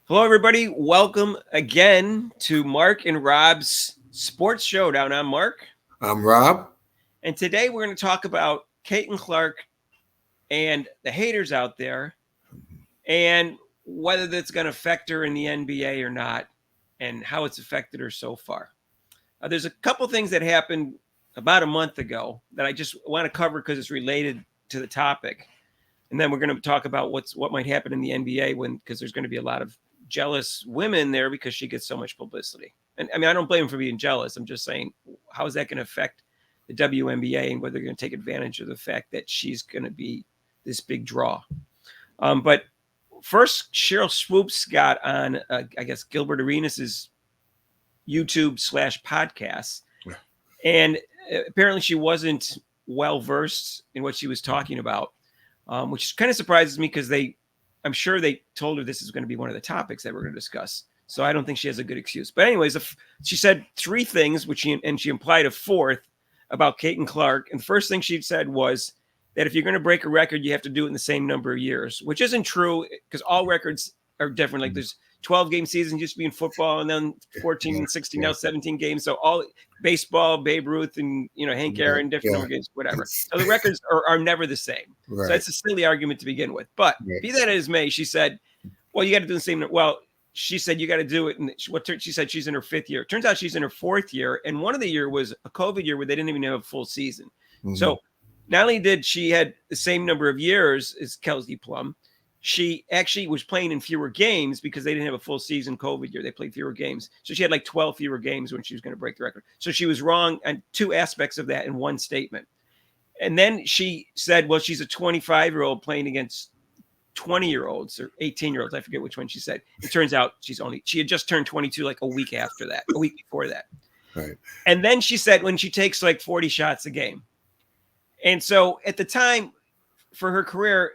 Hello, everybody. Welcome again to Mark and Rob's Sports Showdown. I'm Mark. I'm Rob. And today we're going to talk about Caitlin Clark and the haters out there and whether that's going to affect her in the NBA or not and how it's affected her so far. There's a couple things that happened about a month ago that I just want to cover because it's related to the topic. And then we're going to talk about what might happen in the NBA because there's going to be a lot of jealous women there because she gets so much publicity. And I mean, I don't blame them for being jealous. I'm just saying, how is that going to affect the WNBA and whether they're going to take advantage of the fact that she's going to be this big draw. But first, Sheryl Swoopes got on, I guess, Gilbert Arenas' YouTube/podcast. And apparently she wasn't well versed in what she was talking about. Which kind of surprises me because I'm sure they told her this is going to be one of the topics that we're going to discuss. So I don't think she has a good excuse. But anyways, she said three things, she implied a fourth about Caitlin Clark. And the first thing she said was that if you're going to break a record, you have to do it in the same number of years, which isn't true because all records are different. Like there's 12-game seasons used to be in football, and then 14 and 16, now 17 games. So all baseball, Babe Ruth, and Hank Aaron, different number of games, whatever. So the records are never the same. Right. So that's a silly argument to begin with. But be that as may, she said, well, you got to do the same. Well, she said you got to do it. And she said she's in her fifth year. Turns out she's in her fourth year. And one of the year was a COVID year where they didn't even have a full season. Mm-hmm. So not only did she had the same number of years as Kelsey Plum, she actually was playing in fewer games because they didn't have a full season COVID year. They played fewer games. So she had like 12 fewer games when she was going to break the record. So she was wrong on two aspects of that in one statement. And then she said, well, she's a 25-year-old playing against 20-year-olds or 18-year-olds. I forget which one she said. It turns out she had just turned 22 like a week before that. Right. And then she said when she takes like 40 shots a game. And so at the time for her career,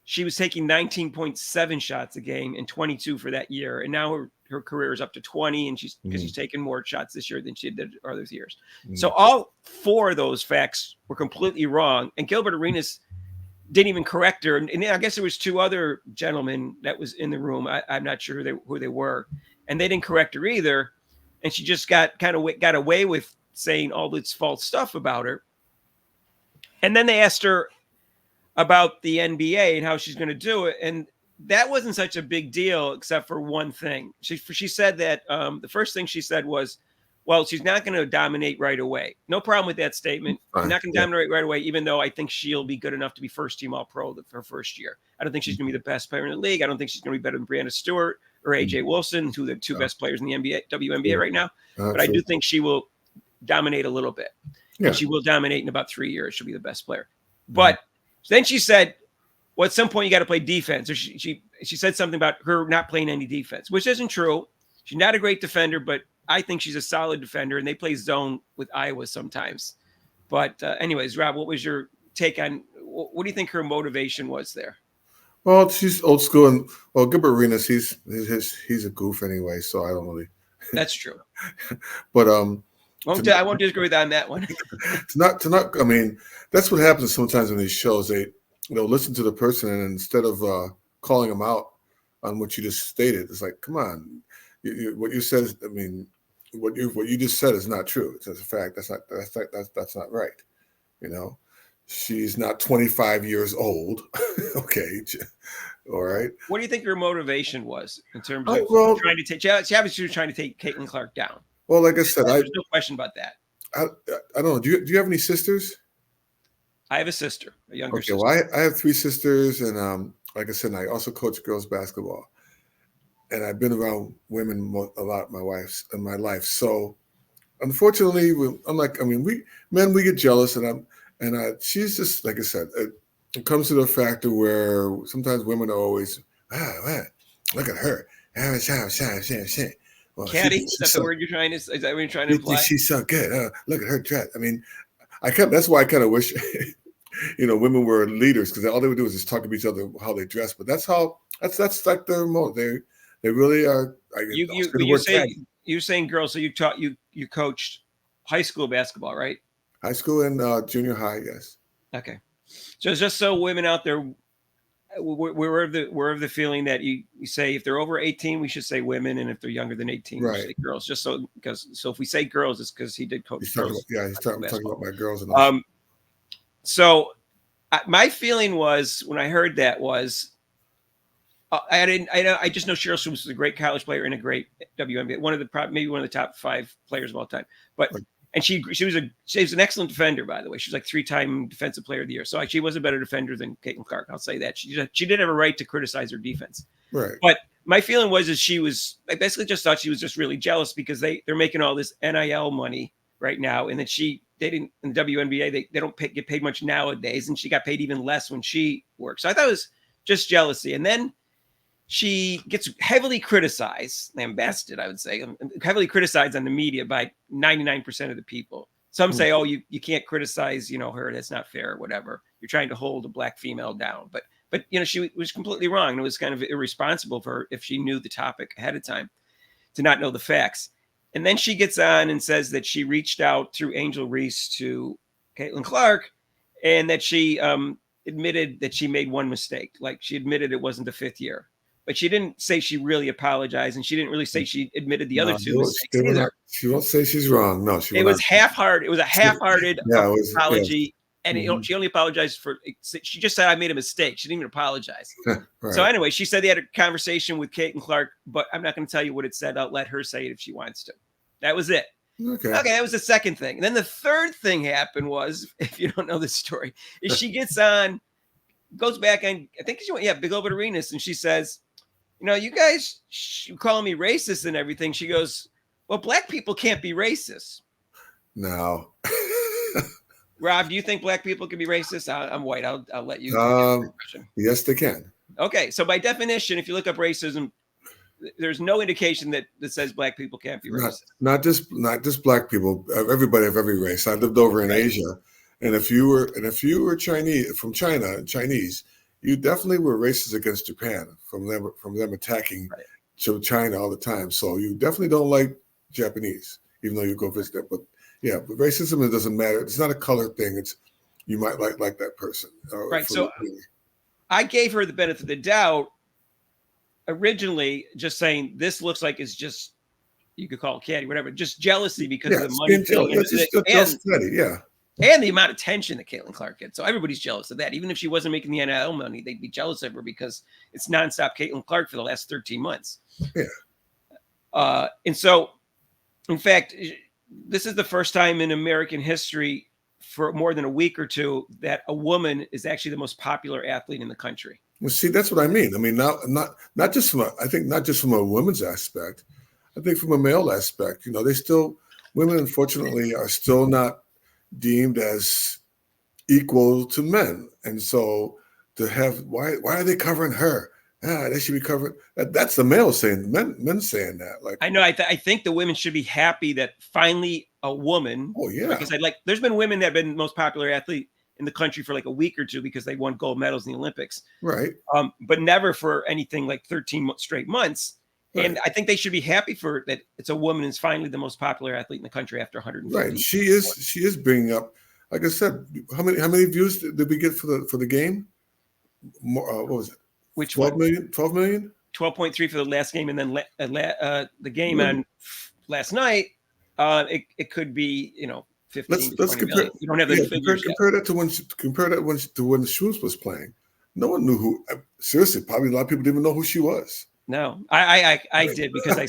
she was taking 19.7 shots a game and 22 for that year. And now her career is up to 20, and she's taken more shots this year than she did other years. So all four of those facts were completely wrong. And Gilbert Arenas didn't even correct her. And I guess there was two other gentlemen that was in the room. I'm not sure who they were. And they didn't correct her either. And she just got away with saying all this false stuff about her. And then they asked her about the NBA and how she's going to do it. And that wasn't such a big deal, except for one thing. She said that the first thing she said was, well, she's not going to dominate right away. No problem with that statement. She's not going to dominate right away, even though I think she'll be good enough to be first-team All-Pro her first year. I don't think she's going to be the best player in the league. I don't think she's going to be better than Brianna Stewart or A.J. Wilson, who are the two best players in the WNBA right now. But I do think she will dominate a little bit. Yeah. And she will dominate in about 3 years. She'll be the best player. But then she said, well, at some point you got to play defense. Or she said something about her not playing any defense, which isn't true. She's not a great defender, but I think she's a solid defender, and they play zone with Iowa sometimes. But anyways, Rob, what was your take on what do you think her motivation was there? Well, she's old school, and Gilbert Arenas, he's a goof anyway, so I don't really. That's true. But I won't disagree with that on that one. to not. I mean, that's what happens sometimes in these shows. They'll listen to the person, and instead of calling them out on what you just stated, it's like, come on, what you said is, I mean, what you just said is not true. It's just a fact. That's not right. She's not 25 years old. Okay, all right. What do you think her motivation was in terms of trying to take? She obviously was trying to take Caitlin Clark down. Well, like I said, there's no question about that. I don't know. Do you have any sisters? I have a sister, a younger sister. Well, I have three sisters, and like I said, I also coach girls basketball, and I've been around women a lot in my life. So, unfortunately, we get jealous, and she's just, like I said, it comes to the factor where sometimes women are always, look at her, well, catty, is that the word you're trying to? Is that what you're trying to imply? She's so good. Look at her dress. I mean, that's why I kind of wish, women were leaders, because all they would do is just talk to each other how they dress. But that's like their mode. They really are. You're saying girls. So you coached high school basketball, right? High school and junior high, yes. Okay, so it's just so women out there we're of the feeling that you say if they're over 18, we should say women, and if they're younger than 18, we should Right. say girls. Just so if we say girls, it's because he did coach He's talking about, girls. he's talking about my girls and So my feeling was when I heard that was I just know Sheryl Swoopes was a great college player and a great WNBA, maybe one of the top 5 players of all time. But Like- and she was an excellent defender, by the way. She was like 3-time defensive player of the year. So she was a better defender than Caitlin Clark. I'll say that. She did have a right to criticize her defense. right. But my feeling was I basically just thought she was just really jealous because they're making all this NIL money right now, and that they didn't in the WNBA they don't get paid much nowadays, and she got paid even less when she worked. So I thought it was just jealousy. And then she gets heavily criticized, lambasted, I would say, heavily criticized on the media by 99% of the people. Some say, "Oh, you can't criticize, her. That's not fair, or whatever. You're trying to hold a black female down." But she was completely wrong, and it was kind of irresponsible for her if she knew the topic ahead of time to not know the facts. And then she gets on and says that she reached out through Angel Reese to Caitlin Clark, and that she admitted that she made one mistake. Like she admitted it wasn't the 5th year. But she didn't say she really apologized, and she didn't really say she admitted the other 2 mistakes either. She won't say she's wrong. No, it was half-hearted. It was a half-hearted apology, and she only apologized for. She just said, "I made a mistake." She didn't even apologize. Right. So anyway, she said they had a conversation with Caitlin Clark, but I'm not going to tell you what it said. I'll let her say it if she wants to. That was it. Okay, that was the second thing. And then the third thing happened was, if you don't know this story, is she gets on, goes back, and I think she went, Big Over Arenas, and she says, you guys calling me racist and everything. She goes, well, black people can't be racist. No. Rob, do you think black people can be racist? I'm white. I'll let you. Yes, they can. Okay. So by definition, if you look up racism, there's no indication that says black people can't be racist. Not just black people, everybody of every race. I lived over in Asia. And if you were Chinese, from China, Chinese, you definitely were racist against Japan from them attacking China all the time. So you definitely don't like Japanese, even though you go visit them. But but racism, it doesn't matter. It's not a color thing. It's you might like that person. Right. So I gave her the benefit of the doubt originally, just saying this looks like it's just, you could call it caddy, whatever, just jealousy because of the money thing. And the amount of attention that Caitlin Clark gets. So everybody's jealous of that. Even if she wasn't making the NIL money, they'd be jealous of her because it's nonstop Caitlin Clark for the last 13 months. Yeah. And so, in fact, this is the first time in American history for more than a week or two that a woman is actually the most popular athlete in the country. Well, see, that's what I mean. I mean, not just from not just from a women's aspect. I think from a male aspect, women unfortunately are still not deemed as equal to men, and so to have why are they covering her? They should be covered. That's the male saying, men saying that. Like I know, I think the women should be happy that finally a woman. Oh yeah, because there's been women that have been the most popular athlete in the country for like a week or two because they won gold medals in the Olympics, right? But never for anything like 13 straight months. Right. And I think they should be happy for that. It's a woman is finally the most popular athlete in the country after 150. Right. She is bringing up, like I said, how many views did we get for the game? More, what was it? Which 12 million? 12 million? 12.3 for the last game, and then the game on last night. It could be 15. Let's compare. Million. You don't have the figures. Compare that to when Swoopes was playing. No one knew who. Seriously, probably a lot of people didn't even know who she was. No, I did because I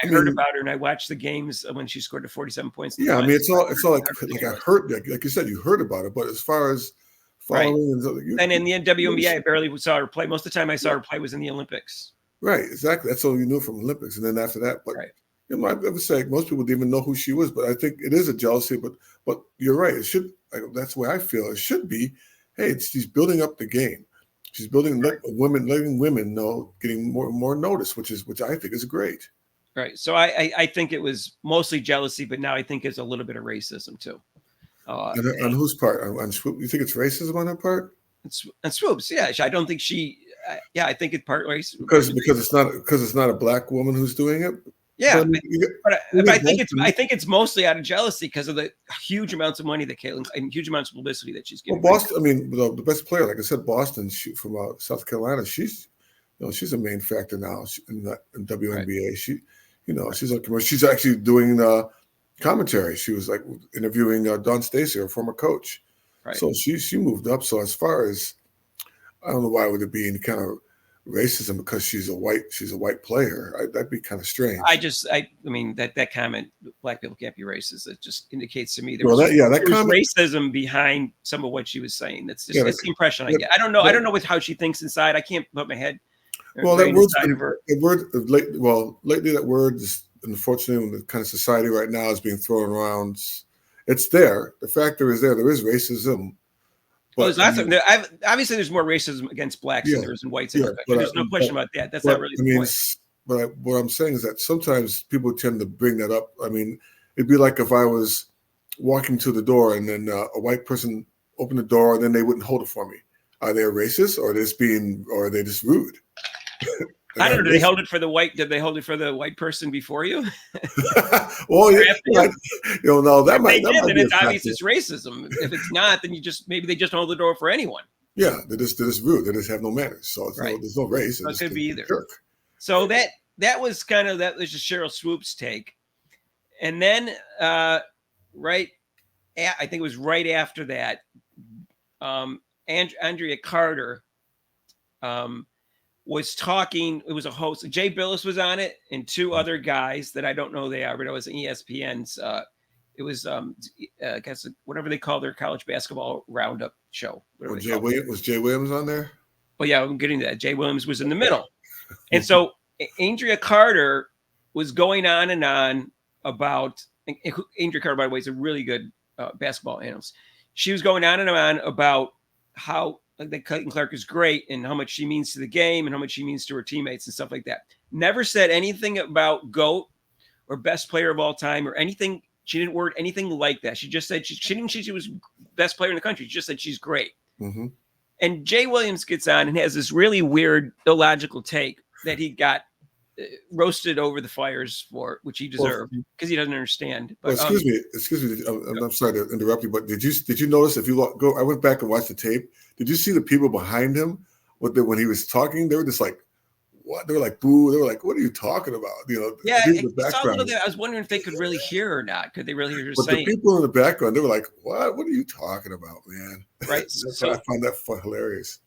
heard about her and I watched the games when she scored the 47 points. Yeah, I mean it's all like I heard, like you said, you heard about it, but as far as following and in the WNBA, I barely saw her play. Most of the time I saw her play was in the Olympics. Right, exactly. That's all you knew from Olympics, and then after that, but I would say most people didn't even know who she was. But I think it is a jealousy. But you're right. It should. That's the way I feel. It should be. Hey, she's building up the game. She's letting women know, getting more and more notice, which I think is great. Right. So I think it was mostly jealousy, but now I think it's a little bit of racism too. On whose part? On Swoopes? You think it's racism on her part? And Swoopes, yeah. I don't think she. Yeah, I think it's part race because it's not a black woman who's doing it. Yeah, I think it's mostly out of jealousy because of the huge amounts of money that Caitlin and huge amounts of publicity that she's getting. Well, Boston. I mean, the best player, like I said, Boston from South Carolina. She's a main factor now in WNBA. Right. She's on commercial. She's actually doing commentary. She was like interviewing Dawn Stacy, her former coach. Right. So she moved up. So as far as, I don't know why would it be any kind of racism because she's a white player. That'd be kind of strange. I mean that comment, black people can't be racist. It just indicates to me there was racism behind some of what she was saying. That's just that's the impression I get. I don't know. I don't know how she thinks inside. I can't put my head. Well, lately that word is, unfortunately, in the kind of society right now is being thrown around. It's there. The factor is there. There is racism. But, obviously, there's more racism against blacks than there is in whites. There's no question about that. That's not really the point. But what I'm saying is that sometimes people tend to bring that up. I mean, it'd be like if I was walking to the door and then a white person opened the door and then they wouldn't hold it for me. Are they a racist or are they just rude? I don't know. Did they hold it for the white? Did they hold it for the white person before you? Well, no, that might. Then it's obvious it's racism. If it's not, then maybe they just hold the door for anyone. Yeah, they're just rude. They just have no manners. So there's no race. It could be either. So that was just Sheryl Swoopes' take, and then I think it was right after that, Andrea Carter was talking. It was a host. Jay Billis was on it, and two other guys that I don't know who they are, but it was ESPN's. It was I guess whatever they call their college basketball roundup show. Was Jay Williams on there? Well, yeah, I'm getting to that. Jay Williams was in the middle, and so Andrea Carter was going on and on about. Andrea Carter, by the way, is a really good basketball analyst. She was going on and on about how that Clayton Clark is great and how much she means to the game and how much she means to her teammates and stuff like that. Never said anything about GOAT or best player of all time or anything. She didn't word anything like that. She just said she didn't say she was best player in the country. She just said she's great. Mm-hmm. And Jay Williams gets on and has this really weird, illogical take that he got roasted over the fires for, which he deserved because he doesn't understand. But, excuse me. I'm sorry to interrupt you, but did you notice if you go? I went back and watched the tape. Did you see the people behind him? When he was talking, they were just like, "What?" They were like, "Boo!" They were like, "What are you talking about?" Yeah. I was wondering if they could really hear or not. Could they really hear her saying? The people in the background, they were like, "What? What are you talking about, man?" Right. I find that hilarious.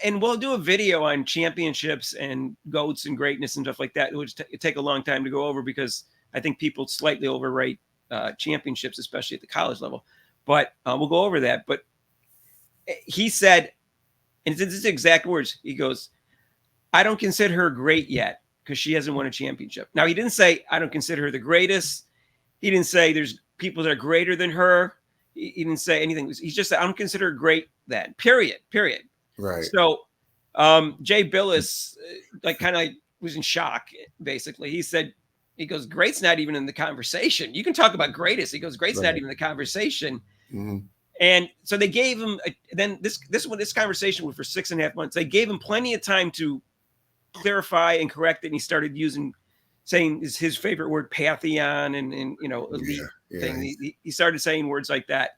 And we'll do a video on championships and GOATs and greatness and stuff like that, which take a long time to go over because I think people slightly overrate championships, especially at the college level. But we'll go over that. But he said, and it's his exact words, he goes, "I don't consider her great yet because she hasn't won a championship." Now, he didn't say, "I don't consider her the greatest." He didn't say there's people that are greater than her. He didn't say anything. He just said, "I don't consider her great then, period. Right. So Jay Billis was in shock, basically. He goes, "Great's not even in the conversation. You can talk about greatest." He goes, "Great's not even in the conversation." Mm-hmm. And so they gave him this conversation was for 6.5 months. They gave him plenty of time to clarify and correct it. And he started saying is his favorite word, pantheon and elite thing. He started saying words like that.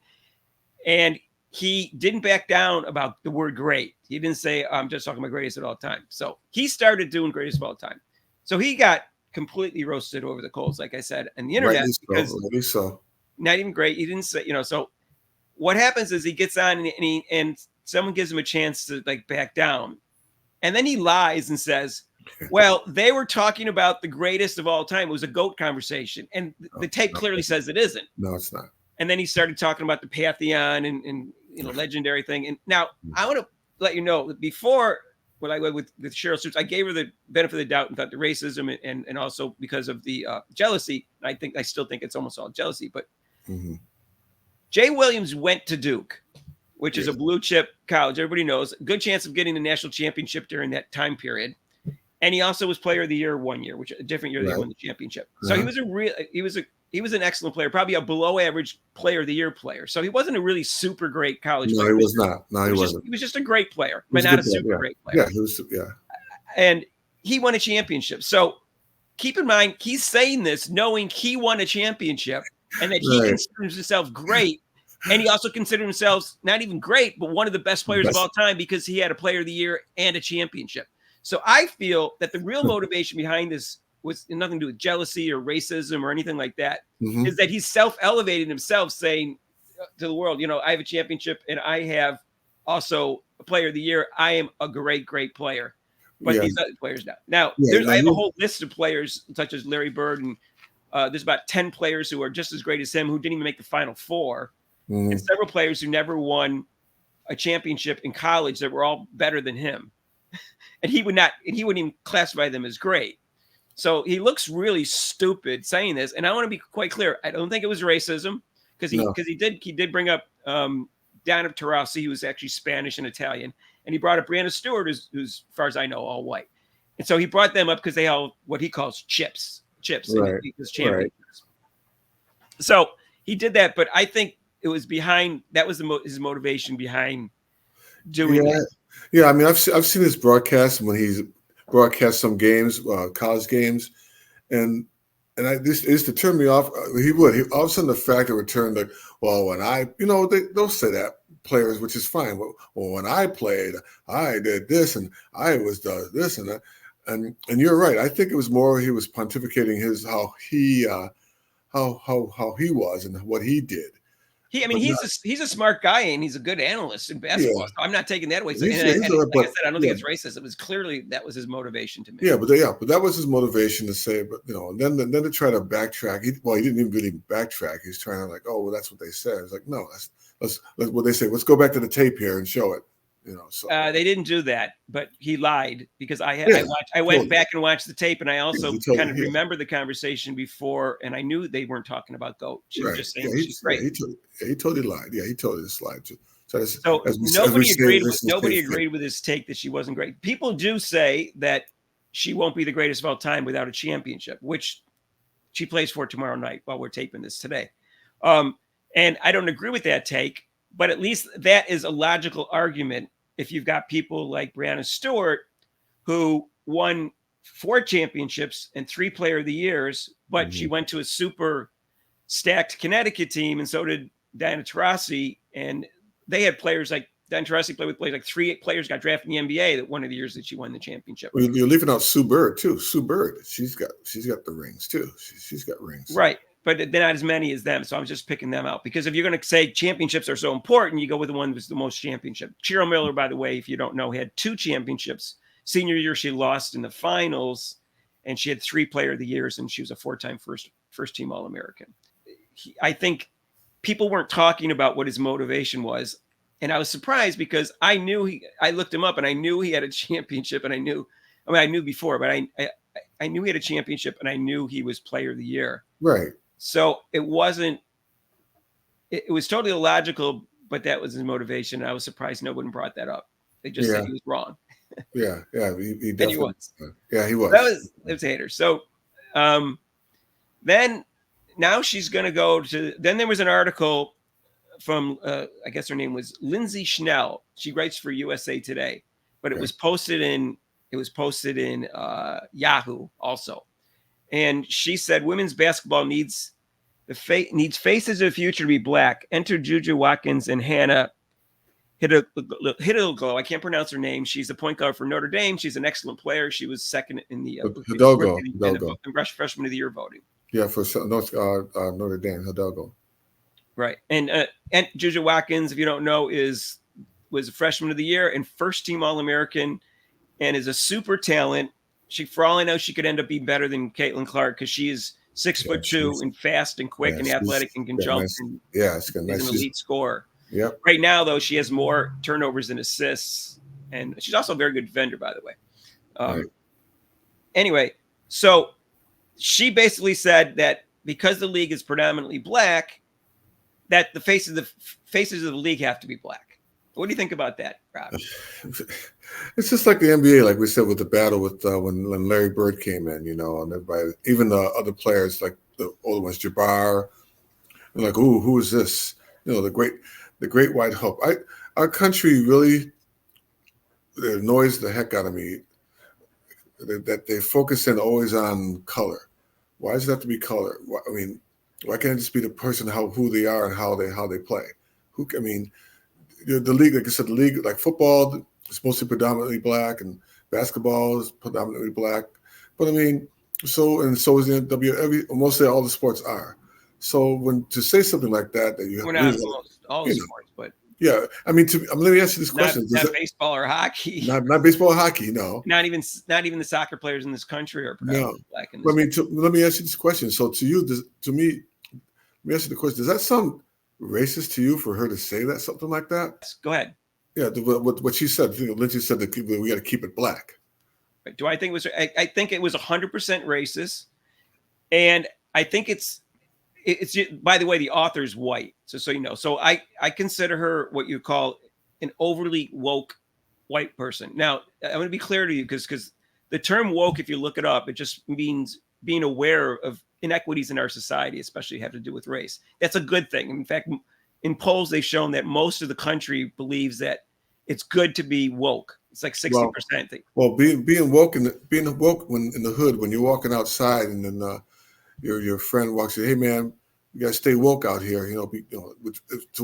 And he didn't back down about the word great. He didn't say, "I'm just talking about greatest at all time." So he started doing greatest of all time. So he got completely roasted over the coals, like I said, and the internet. So. Not even great. He didn't say, so what happens is he gets on and someone gives him a chance to back down. And then he lies and says, "Well, they were talking about the greatest of all time. It was a GOAT conversation." And the tape clearly says it isn't. No, it's not. And then he started talking about the pantheon and legendary thing. And now I want to let you know that before when I went with Sheryl Swoopes, I gave her the benefit of the doubt and thought the racism and also because of the jealousy. I still think it's almost all jealousy. But Jay Williams went to Duke, which is a blue chip college. Everybody knows. Good chance of getting the national championship during that time period. And he also was player of the year one year, which a different year they won the championship. So he was an excellent player, probably a below average player of the year player. So he wasn't a really super great college player. No, he was not. No, he wasn't. He was just a great player, but not a super great player. Yeah, he was. Yeah. And he won a championship. So keep in mind, he's saying this knowing he won a championship and that he considers himself great. And he also considered himself not even great, but one of the best players of all time because he had a Player of the Year and a championship. So I feel that the real motivation behind this was nothing to do with jealousy or racism or anything like that. Is that he's self-elevating himself, saying to the world, you know, I have a championship and I have also a Player of the Year. I am a great, great player. But these other players now. I have a whole list of players such as Larry Bird, and there's about 10 players who are just as great as him who didn't even make the Final Four, and several players who never won a championship in college that were all better than him. And he wouldn't even classify them as great. So he looks really stupid saying this. And I want to be quite clear. I don't think it was racism because he did bring up Diana Taurasi, who was actually Spanish and Italian. And he brought up Brianna Stewart, who's, as far as I know, all white. And so he brought them up because they held what he calls chips, right. His championships. Right. So he did that, but I think it was behind, that was his motivation behind doing that. Yeah, I mean, I've seen his broadcast when he's broadcast some games, college games, and this is to turn me off. All of a sudden the fact that returned like, well, when they'll say that players, which is fine. Well, when I played, I did this and I was this and that, and you're right. I think it was more he was pontificating how he was and what he did. He's a smart guy and he's a good analyst in basketball. Yeah. So I'm not taking that away. Like I said, I don't think it's racist. It was clearly that was his motivation to me. Yeah, but that was his motivation to say. But and then to try to backtrack. He didn't even really backtrack. He's trying to like, oh, well, that's what they said. It's like, no, let's what they say. Let's go back to the tape here and show it. So they didn't do that, but he lied because I went back and watched the tape, and I also kind of remember the conversation before, and I knew they weren't talking about GOAT. She was just saying she's great. He totally lied. Yeah, he totally lied. So nobody agreed with his take that she wasn't great. People do say that she won't be the greatest of all time without a championship, which she plays for tomorrow night while we're taping this today. And I don't agree with that take, but at least that is a logical argument. If you've got people like Brianna Stewart, who won 4 championships and 3 Player of the Years, but she went to a super stacked Connecticut team, and so did Diana Taurasi. And they had players like Diana Taurasi played with players like 3 players got drafted in the NBA that one of the years that she won the championship. Well, you're leaving out Sue Bird too. Sue Bird, she's got the rings too. She's got rings, right? But they're not as many as them. So I'm just picking them out because if you're going to say championships are so important, you go with the one who's the most championship. Cheryl Miller, by the way, if you don't know, had 2 championships. Senior year, she lost in the finals, and she had 3 Player of the Years, and she was a 4-time first team All-American. I think people weren't talking about what his motivation was. And I was surprised because I looked him up and I knew he had a championship, and I knew before, but I knew he had a championship and I knew he was Player of the Year. Right. So it was totally illogical, but that was his motivation. And I was surprised no one brought that up. They just said he was wrong. Yeah. He definitely he was. Yeah, he was. It was haters. So then now she's going to go to, then there was an article from, I guess her name was Lindsay Schnell. She writes for USA Today, but it was posted in Yahoo also. And she said, women's basketball needs faces of the future to be black. Enter Juju Watkins and Hannah Hidalgo. I can't pronounce her name. She's a point guard for Notre Dame. She's an excellent player. She was second in the Hidalgo freshman of the year voting. Yeah, for Notre Dame, Hidalgo. Right. And Juju Watkins, if you don't know, was a freshman of the year and first team All-American and is a super talent. For all I know, she could end up being better than Caitlin Clark because she is 6'2" and fast and quick and athletic and can jump. She's an elite scorer. Yep. Right now, though, she has more turnovers than assists, and she's also a very good defender, by the way. Right. Anyway, so she basically said that because the league is predominantly black, that the faces of the league have to be black. What do you think about that, Rob? It's just like the NBA, like we said, with the battle with when Larry Bird came in, and everybody, even the other players, like the older ones, Jabbar, and like, ooh, who is this? The great white hope. Our country really annoys the heck out of me. that they focus in always on color. Why does it have to be color? I mean, why can't it just be the person, who they are and how they play? I mean, the league, like I said, the league, like football, is mostly predominantly black, and basketball is predominantly black. But I mean, so is the NW. Mostly all the sports are. So when to say something like that you have We're really, not all sports, but yeah. I mean, let me ask you this question: not baseball or hockey, not baseball or hockey? No, not even the soccer players in this country are no. black. In I this mean, let me ask you this question. So to me, let me ask you the question: does that sound racist to you for her to say that, something like that? Go ahead. Yeah, what she said. Lindsay said that we got to keep it black. Do I think it was? I think it was 100% racist, and I think it's. By the way, the author's white, so you know. So I consider her what you call an overly woke white person. Now I'm going to be clear to you because the term woke, if you look it up, it just means being aware of inequities in our society, especially have to do with race. That's a good thing. In fact, in polls they've shown that most of the country believes that it's good to be woke. It's like 60%. Well, being woke when in the hood, when you're walking outside and then your friend walks in, hey man, you gotta stay woke out here. To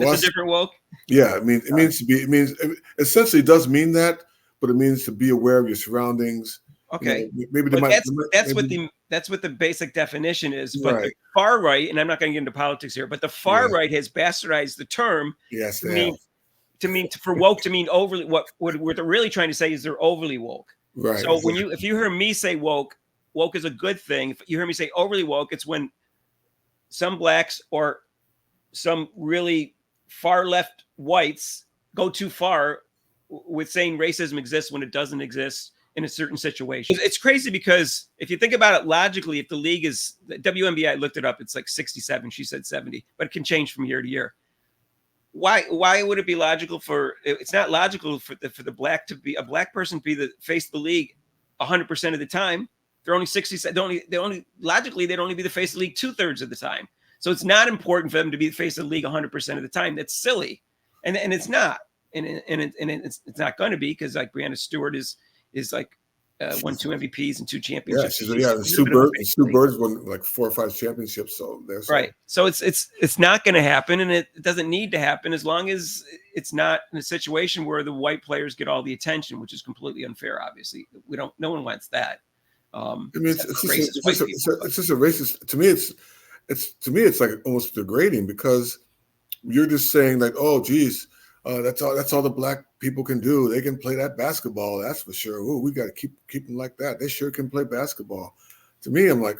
us, a different woke. Yeah, it means to be. It means essentially does mean that, but it means to be aware of your surroundings. Okay, maybe that's what the basic definition is. But right. The far right, and I'm not going to get into politics here, but the far right has bastardized the term. Yes, for woke to mean overly. What they're really trying to say is they're overly woke. Right. So if you hear me say woke is a good thing. If you hear me say overly woke, it's when some blacks or some really far left whites go too far with saying racism exists when it doesn't exist in a certain situation. It's crazy because if you think about it logically, if the league is the WNBA, I looked it up, it's like 67. She said 70, but it can change from year to year. Why would it be logical it's not logical for the black to be a black person to be the face of the league 100% of the time. They're only 60. Logically, they'd only be the face of the league 2/3 of the time. So it's not important for them to be the face of the league 100% of the time. That's silly, and it's not, and it's not going to be because like Breanna Stewart is like won 2 MVPs and 2 championships. Yeah, Sue Bird's won like 4 or 5 championships. So there's right. So it's not going to happen, and it doesn't need to happen as long as it's not in a situation where the white players get all the attention, which is completely unfair. Obviously, no one wants that. It's just a racist. To me, it's like almost degrading because you're just saying like, oh, geez, that's all the black people can do. They can play that basketball. That's for sure. Oh, we got to keep them like that. They sure can play basketball. To me, I'm like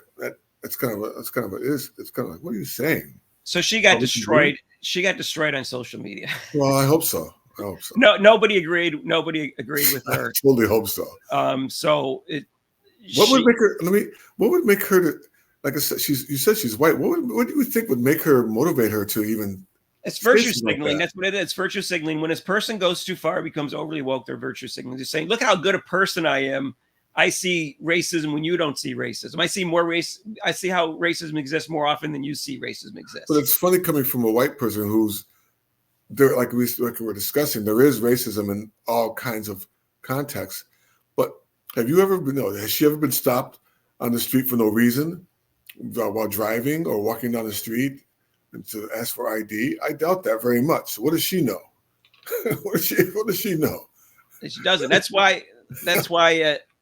it's kind of like, what are you saying? So she got destroyed. She got destroyed on social media. Well, I hope so. No, nobody agreed. Nobody agreed with her. I totally hope so. What would make her to, like I said, you said she's white. What do you think would make her motivate her to even? It's virtue signaling. That's what it is. It's virtue signaling. When a person goes too far, it becomes overly woke. They're virtue signaling. They're saying, "Look how good a person I am. I see racism when you don't see racism. I see how racism exists more often than you see racism exist." But it's funny coming from a white person who's there, like we were discussing. There is racism in all kinds of contexts. But has she ever been stopped on the street for no reason while driving or walking down the street and to ask for ID? I doubt that very much. What does she know? What does she know? She doesn't. That's why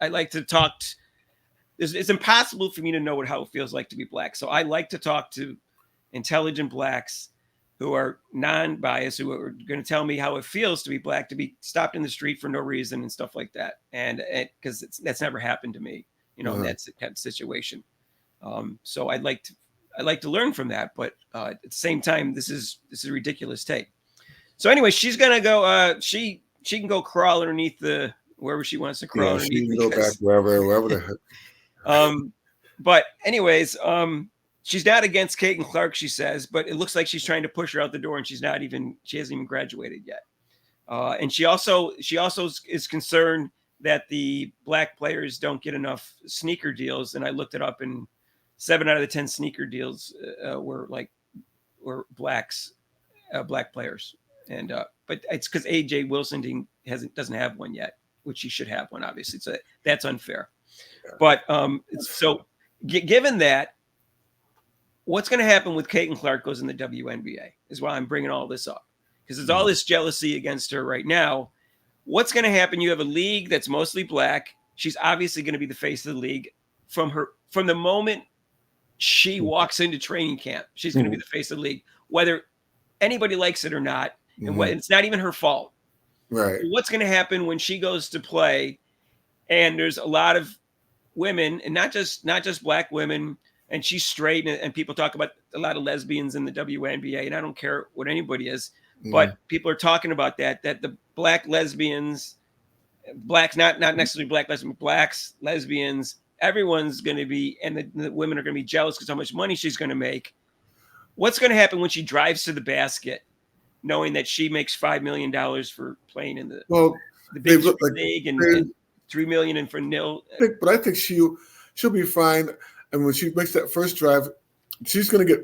I like to talk. It's impossible for me to know how it feels like to be black. So I like to talk to intelligent blacks who are non-biased, who are going to tell me how it feels to be black, to be stopped in the street for no reason and stuff like that. And because that's never happened to me, in that kind of situation. So I'd like to learn from that, but at the same time, this is a ridiculous take. So anyway, she's gonna go. She can go crawl underneath wherever she wants to crawl. Yeah, she can go back wherever the heck. But anyways, she's not against Caitlin Clark, she says, but it looks like she's trying to push her out the door, and she hasn't even graduated yet. And she also is concerned that the black players don't get enough sneaker deals. And I looked it up, and 7 out of the 10 sneaker deals were black players. And but it's because AJ Wilson doesn't have one yet, which she should have one, obviously. So that's unfair. But so given that, what's going to happen with Caitlin Clark goes in the WNBA is why I'm bringing all this up, because there's all this jealousy against her right now. What's going to happen? You have a league that's mostly black. She's obviously going to be the face of the league from the moment she walks into training camp. She's going to be the face of the league, whether anybody likes it or not. And it's not even her fault. Right. What's going to happen when she goes to play? And there's a lot of women, and not just black women, and she's straight, and people talk about a lot of lesbians in the WNBA, and I don't care what anybody is, but people are talking about that the black lesbians, blacks, not necessarily black lesbians, blacks, lesbians, everyone's going to be, and the women are going to be jealous because how much money she's going to make. What's going to happen when she drives to the basket, knowing that she makes $5 million for playing in the big league and $3 million in for nil? But I think she'll be fine. And when she makes that first drive, she's going to get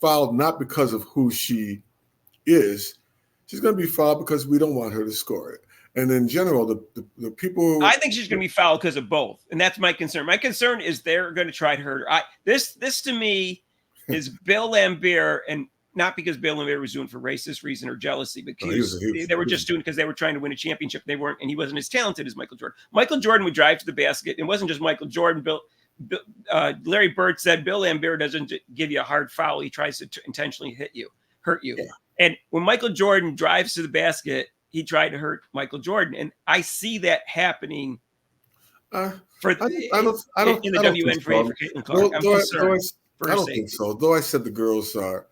fouled not because of who she is. She's going to be fouled because we don't want her to score it. And in general, the people... I think she's going to be fouled because of both. And that's my concern. My concern is they're going to try to hurt her. This to me is Bill Laimbeer, and not because Bill Laimbeer was doing it for racist reason or jealousy, but they were just doing it because they were trying to win a championship. They weren't, and he wasn't as talented as Michael Jordan. Michael Jordan would drive to the basket. It wasn't just Michael Jordan. Larry Bird said Bill Laimbeer doesn't give you a hard foul. He tries to intentionally hurt you. Yeah. And when Michael Jordan drives to the basket, he tried to hurt Michael Jordan, and I see that happening in the WNBA for Caitlin Clark. I'm concerned. I don't think so. Though I said the girls are,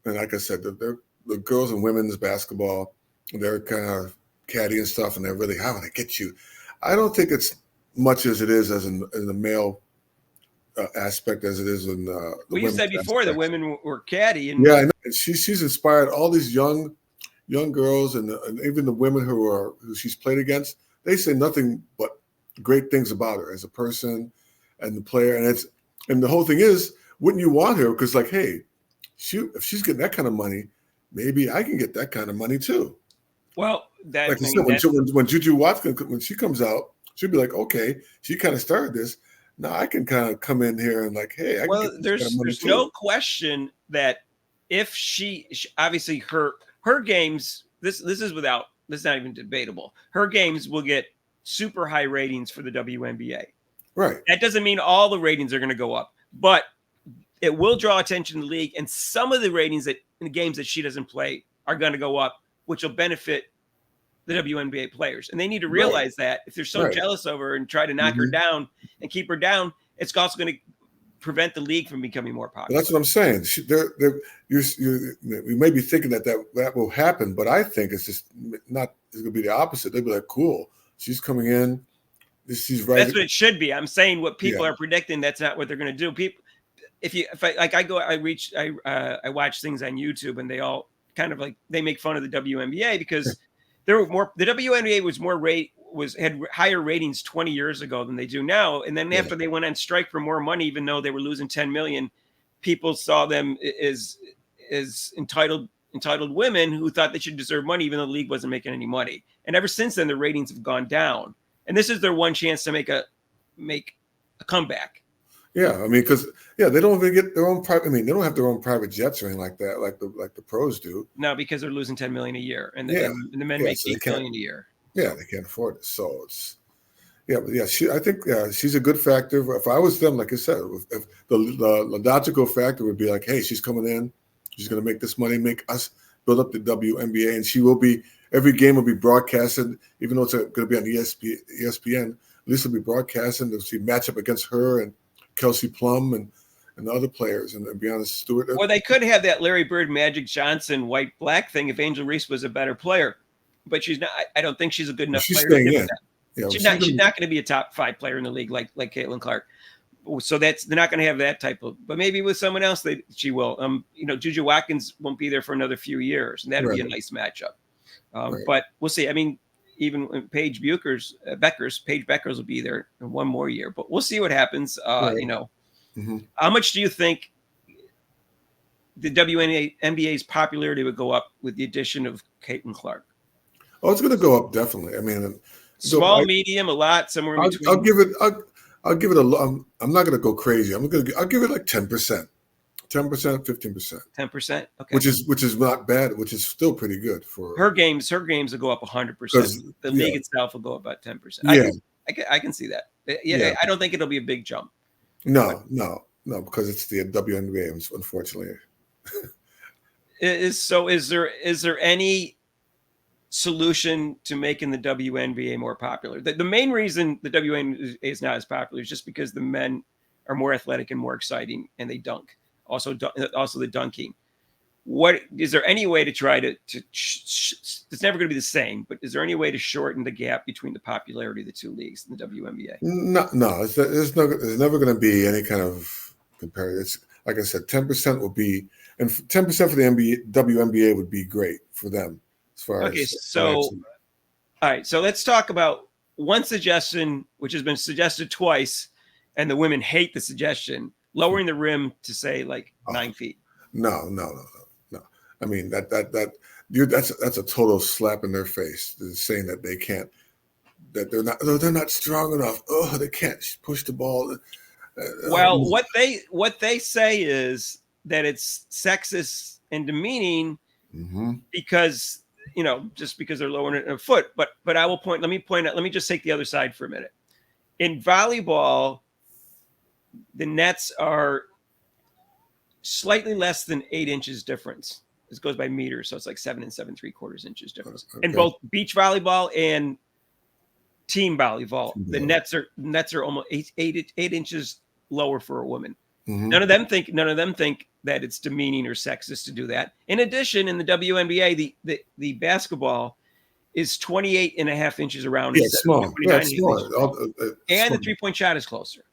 and like I said, the girls in women's basketball, they're kind of catty and stuff, and they're really, how would I get you? I don't think it's much as it is as in the male aspect as it is in the you said before aspect. The women were catty. And yeah, I know. And she's inspired all these young girls and even the women who she's played against. They say nothing but great things about her as a person and the player. And the whole thing is, wouldn't you want her? Because like, hey, if she's getting that kind of money, maybe I can get that kind of money too. Well, like I said, when Juju Watkins, when she comes out, she'll be like, okay, she kind of started this. Now I can kind of come in here and like, hey, I can get this kind of money there's no question that if she obviously her games, this is not even debatable. Her games will get super high ratings for the WNBA. Right. That doesn't mean all the ratings are going to go up, but it will draw attention to the league, and some of the ratings in the games that she doesn't play are going to go up, which will benefit the WNBA players. And they need to realize that if they're so jealous of her and try to knock her down and keep her down, it's also going to prevent the league from becoming more popular. That's what I'm saying. We may be thinking that will happen, but I think it's just not. It's going to be the opposite. They'll be like, cool, she's coming in. She's right. That's what it should be. I'm saying what people are predicting. That's not what they're going to do. People, I watch things on YouTube, and they all kind of like they make fun of the WNBA because there were more. The WNBA had higher ratings 20 years ago than they do now. And then after they went on strike for more money, even though they were losing 10 million, people saw them as entitled women who thought they should deserve money, even though the league wasn't making any money. And ever since then, the ratings have gone down. And this is their one chance to make a comeback. Yeah, I mean, because they don't even get their own private. I mean, they don't have their own private jets or anything like that, like the pros do. No, because they're losing 10 million a year, and the men make $8 million a year. Yeah, they can't afford it. So it's I think she's a good factor. If I was them, like I said, if the logical factor would be like, hey, she's coming in, she's going to make this money, make us build up the WNBA, and she will be. Every game will be broadcasted, even though it's going to be on ESPN. At least it'll be broadcasted. There'll be a matchup against her and Kelsey Plum and the other players and Breonna Stewart. Well, they could have that Larry Bird, Magic Johnson, white black thing if Angel Reese was a better player, but she's not. I don't think she's a good enough player. Staying in. Yeah, she's not going to be a top 5 player in the league like Caitlin Clark. So they're not going to have that type of. But maybe with someone else, she will. Juju Watkins won't be there for another few years, and that'll be a nice matchup. But we'll see. I mean, even when Paige Beckers will be there in one more year, but we'll see what happens. How much do you think the WNBA's popularity would go up with the addition of Caitlin Clark? Oh, it's going to go up definitely. I mean, So Small, medium, a lot, somewhere in I'll between. give it. I'll give it I'm not going to go crazy. I'll give it like 10%, 10%, 15%, 10%. Okay. which is not bad. Which is still pretty good for Her games will go up 100%. because The yeah, league itself will go up about 10%. yeah, I can see that. yeah. Yeah, I don't think it'll be a big jump. But No, because it's the WNBA, unfortunately. is there any solution to making the WNBA more popular? The main reason the WNBA is not as popular is just because the men are more athletic and more exciting, and they dunk. Also the dunking. What is there any way to try to it's never going to be the same, but is there any way to shorten the gap between the popularity of the two leagues in the WNBA? No. There's never going to be any kind of comparison. It's like I said, 10% will be, and 10% for the WNBA would be great for them as far Okay, as so all right, so let's talk about one suggestion which has been suggested twice, and the women hate the suggestion: lowering the rim to say like 9 feet. No. I mean that's a total slap in their face. Saying that they can't, that they're not strong enough. Oh, they can't push the ball. Well, what they say is that it's sexist and demeaning because just because they're lowering it a foot. But I will let me point out. Let me just take the other side for a minute. In volleyball, the nets are slightly less than 8 inches difference. This goes by meters, so it's like 7 and 7.75 inches difference. Okay. In both beach volleyball and team volleyball, the nets are almost eight inches lower for a woman. None of them think that it's demeaning or sexist to do that. In addition, in the WNBA, the basketball is 28.5 inches around. Yeah, it's small. Yeah, it's smaller. And the 3-point shot is closer.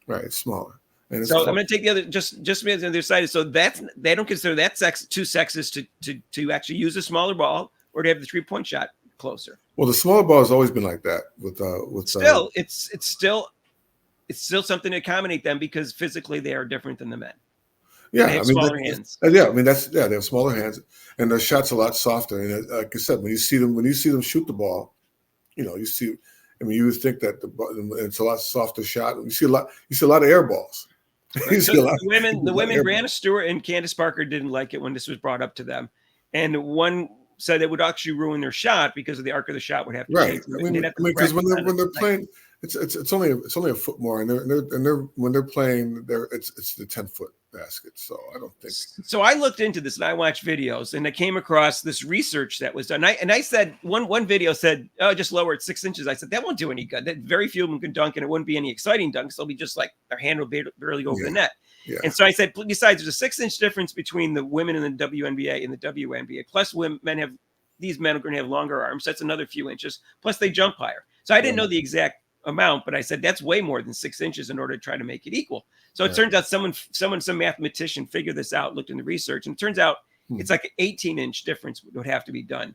Right, it's smaller. And so I'm going to take the other just the other side. So they don't consider that too sexist to actually use a smaller ball or to have the 3-point shot closer. Well, the smaller ball has always been like that. Still, it's still something to accommodate them because physically they are different than the men. Yeah, they have smaller hands. Yeah, I mean they have smaller hands, and their shot's a lot softer. And like I said, when you see them shoot the ball, you see. I mean, you would think that it's a lot softer shot. You see a lot of air balls. Right. So the women, Brianna Stewart and Candace Parker didn't like it when this was brought up to them, and one said it would actually ruin their shot because of the arc of the shot would have to change. I mean, because when they're playing, it's only a foot more, and they're when they're playing, it's the 10-foot basket. So I don't think. So I looked into this and I watched videos, and I came across this research that was done. I said one video said, "Oh, just lower it 6 inches." I said that won't do any good. That very few of them can dunk, and it wouldn't be any exciting dunks. They'll be just like their hand will barely go over the net. Yeah. And so I said, besides, there's a 6-inch difference between the women in the WNBA and the WNBA. Plus, these men are going to have longer arms. That's another few inches. Plus, they jump higher. So I didn't know the exact amount, but I said that's way more than 6 inches in order to try to make it equal. So it turns out some mathematician figured this out, looked in the research, and it turns out it's like an 18-inch difference would have to be done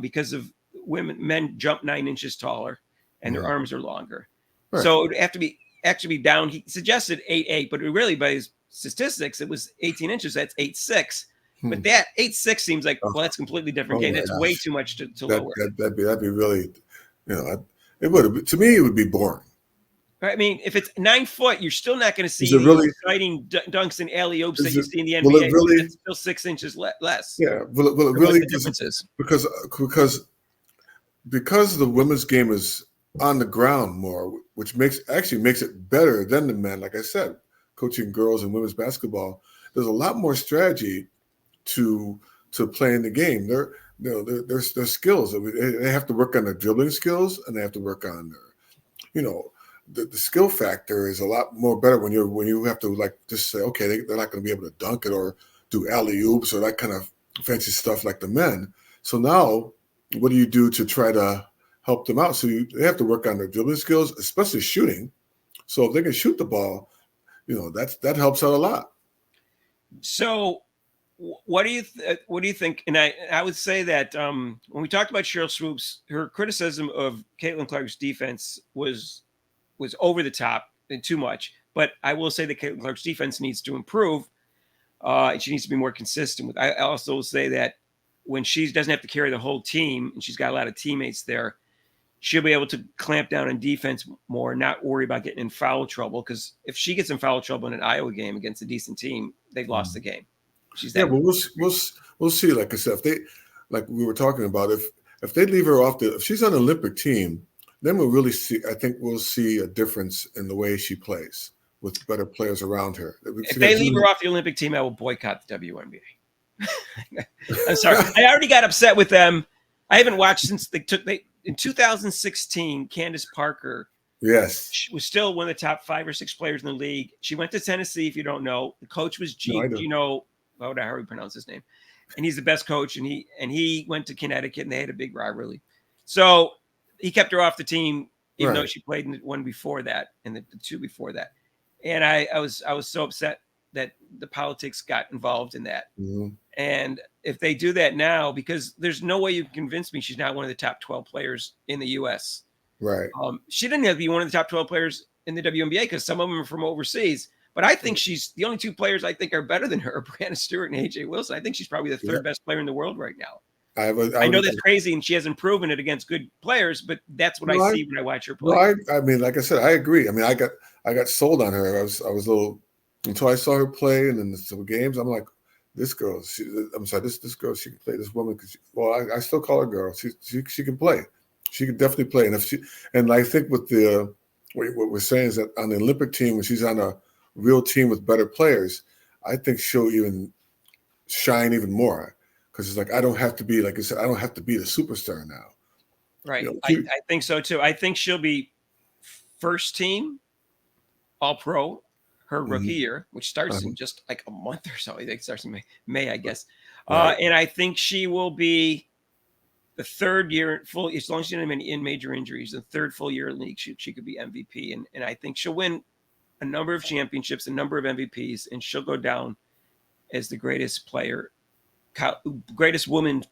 because of men jump 9 inches taller and their arms are longer. Right. So it would have to be actually be down. He suggested 8.8, but really by his statistics, it was 18 inches. That's 8.6. But that 8.6 seems like, well, that's completely different game. That's way too much to lower. That'd be really, it would, to me, it would be boring. I mean, if it's 9 foot, you're still not going to see exciting dunks and alley-oops that you see in the NBA. It's still 6 inches less. Yeah, will it really differences? Because the women's game is on the ground more, which makes it better than the men. Like I said, coaching girls and women's basketball, there's a lot more strategy to playing the game. Their skills. They have to work on their dribbling skills, and they have to work on their, the skill factor is a lot more better when you have to like just say, okay, they're not going to be able to dunk it or do alley oops or that kind of fancy stuff like the men. So now, what do you do to try to help them out? So they have to work on their dribbling skills, especially shooting. So if they can shoot the ball, that helps out a lot. So what do you think? And I would say that when we talked about Sheryl Swoopes, her criticism of Caitlin Clark's defense was over the top and too much. But I will say that Caitlin Clark's defense needs to improve. And she needs to be more consistent with. I also will say that when she doesn't have to carry the whole team and she's got a lot of teammates there, she'll be able to clamp down on defense more, and not worry about getting in foul trouble. Because if she gets in foul trouble in an Iowa game against a decent team, they've lost the game. She's Yeah, that. but we'll see. Like I said, if they, like we were talking about, if they leave her off if she's on the Olympic team, then we'll really see. I think we'll see a difference in the way she plays with better players around her. If they leave her off the Olympic team, I will boycott the WNBA. I'm sorry. I already got upset with them. I haven't watched since they in 2016. Candace Parker, yes, she was still one of the top 5 or 6 players in the league. She went to Tennessee. If you don't know, the coach was Gino. How would I pronounce his name? And he's the best coach. And he went to Connecticut, and they had a big rivalry. So he kept her off the team, even though she played in the one before that and the 2 before that. And I was so upset that the politics got involved in that. Mm-hmm. And if they do that now, because there's no way you can convince me she's not one of the top 12 players in the U.S. Right. She didn't have to be one of the top 12 players in the WNBA because some of them are from overseas. But I think she's the only 2 players I think are better than her, Brianna Stewart and AJ Wilson. I think she's probably the 3rd best player in the world right now. I know that's crazy, and she hasn't proven it against good players, but that's what I see when I watch her play. Well, I mean, like I said, I agree. I mean, I got sold on her. I was a little until I saw her play, and in some games, I'm like, this girl. This girl. She can play. This woman. I still call her girl. She can play. She can definitely play. And I think with what we're saying is that on the Olympic team, when she's on a real team with better players, I think she'll even shine even more. Because it's like, I don't have to be, like I said, I don't have to be the superstar now. Right. I think so too. I think she'll be first team All-Pro her rookie year, which starts in just like a month or so. I think it starts in May, I guess. Right. And I think she will be the 3rd year full, as long as she's in major injuries, the 3rd full year in league, she could be MVP. And I think she'll win a number of championships, a number of MVPs, and she'll go down as the greatest woman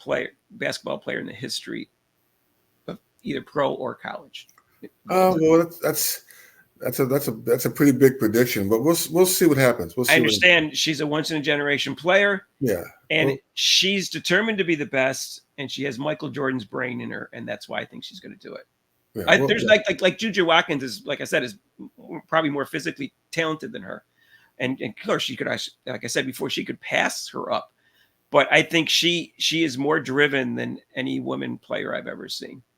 basketball player in the history of either pro or college. Well, that's a pretty big prediction, but we'll see what happens. I understand she's a once in a generation player. Yeah, and she's determined to be the best, and she has Michael Jordan's brain in her, and that's why I think she's going to do it. Yeah, there's like Juju Watkins is, like I said, is probably more physically talented than her, and of course she could, like I said before, she could pass her up. But I think she is more driven than any woman player I've ever seen.